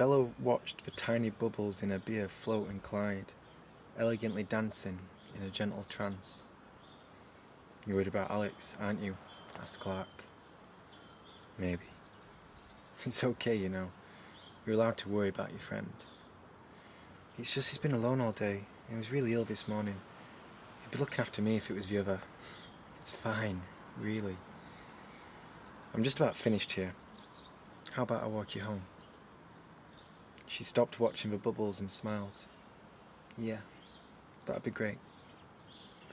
Bella watched the tiny bubbles in her beer float and glide, elegantly dancing in a gentle trance. "You're worried about Alex, aren't you?" asked Clark. "Maybe." "It's okay, you know. You're allowed to worry about your friend." "It's just he's been alone all day, and he was really ill this morning. He'd be looking after me if it was the other." "It's fine, really. I'm just about finished here. How about I walk you home?" She stopped watching the bubbles and smiled. "Yeah, that'd be great.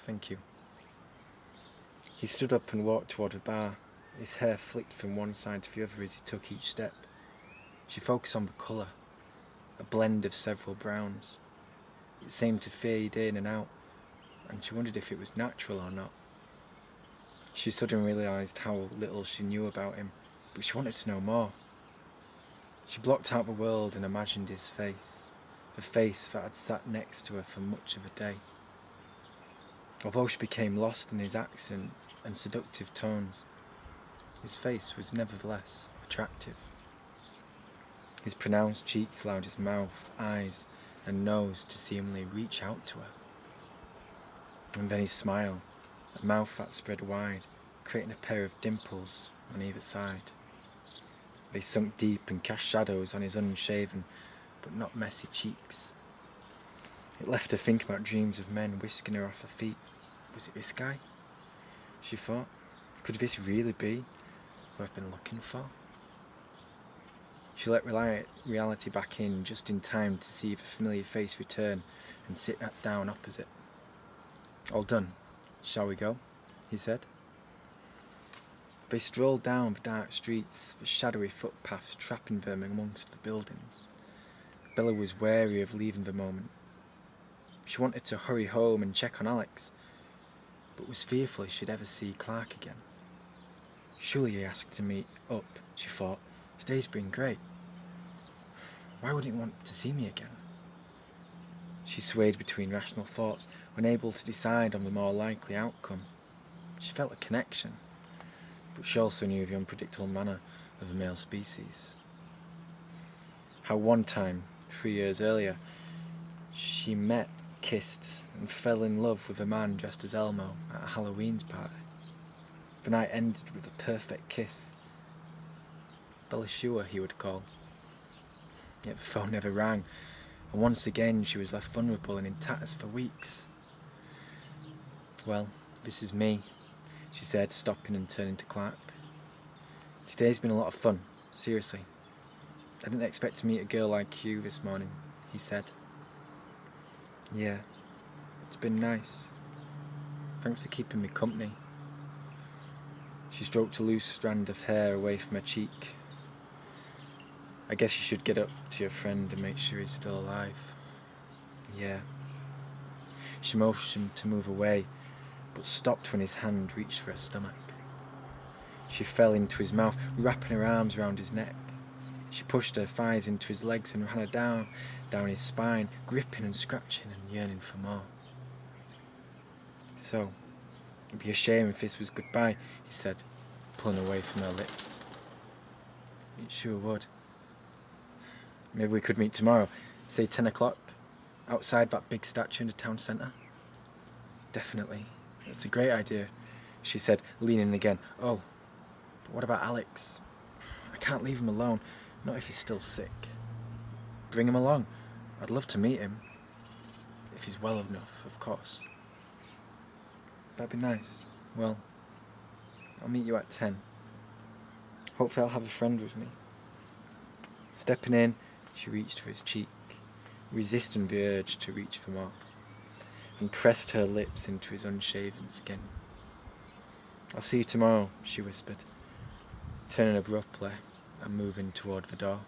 Thank you." He stood up and walked toward the bar. His hair flicked from one side to the other as he took each step. She focused on the colour, a blend of several browns. It seemed to fade in and out, and she wondered if it was natural or not. She suddenly realised how little she knew about him, but she wanted to know more. She blocked out the world and imagined his face, the face that had sat next to her for much of the day. Although she became lost in his accent and seductive tones, his face was nevertheless attractive. His pronounced cheeks allowed his mouth, eyes, and nose to seemingly reach out to her. And then his smile, a mouth that spread wide, creating a pair of dimples on either side. They sunk deep and cast shadows on his unshaven, but not messy cheeks. It left her thinking about dreams of men whisking her off her feet. Was it this guy? She thought. Could this really be who I've been looking for? She let reality back in just in time to see the familiar face return and sit down opposite. "All done. Shall we go?" he said. They strolled down the dark streets, the shadowy footpaths trapping them amongst the buildings. Bella was wary of leaving the moment. She wanted to hurry home and check on Alex, but was fearful she'd ever see Clark again. Surely he asked to meet up, she thought. Today's been great. Why wouldn't he want to see me again? She swayed between rational thoughts, unable to decide on the more likely outcome. She felt a connection, but she also knew the unpredictable manner of the male species. How one time, 3 years earlier, she met, kissed, and fell in love with a man dressed as Elmo at a Halloween party. The night ended with a perfect kiss. Belishua, he would call. Yet the phone never rang, and once again she was left vulnerable and in tatters for weeks. "Well, this is me," she said, stopping and turning to Clark. "Today's been a lot of fun, seriously. I didn't expect to meet a girl like you this morning," he said. "Yeah, it's been nice. Thanks for keeping me company." She stroked a loose strand of hair away from her cheek. "I guess you should get up to your friend and make sure he's still alive." "Yeah." She motioned to move away, but stopped when his hand reached for her stomach. She fell into his mouth, wrapping her arms around his neck. She pushed her thighs into his legs and ran her down his spine, gripping and scratching and yearning for more. "So, it'd be a shame if this was goodbye," he said, pulling away from her lips. "It sure would. Maybe we could meet tomorrow, say 10 o'clock, outside that big statue in the town centre." "Definitely. That's a great idea," she said, leaning again. "Oh, but what about Alex? I can't leave him alone, not if he's still sick." "Bring him along. I'd love to meet him. If he's well enough, of course." "That'd be nice. Well, I'll meet you at 10. Hopefully I'll have a friend with me." Stepping in, she reached for his cheek, resisting the urge to reach for more, and pressed her lips into his unshaven skin. "I'll see you tomorrow," she whispered, turning abruptly and moving toward the door.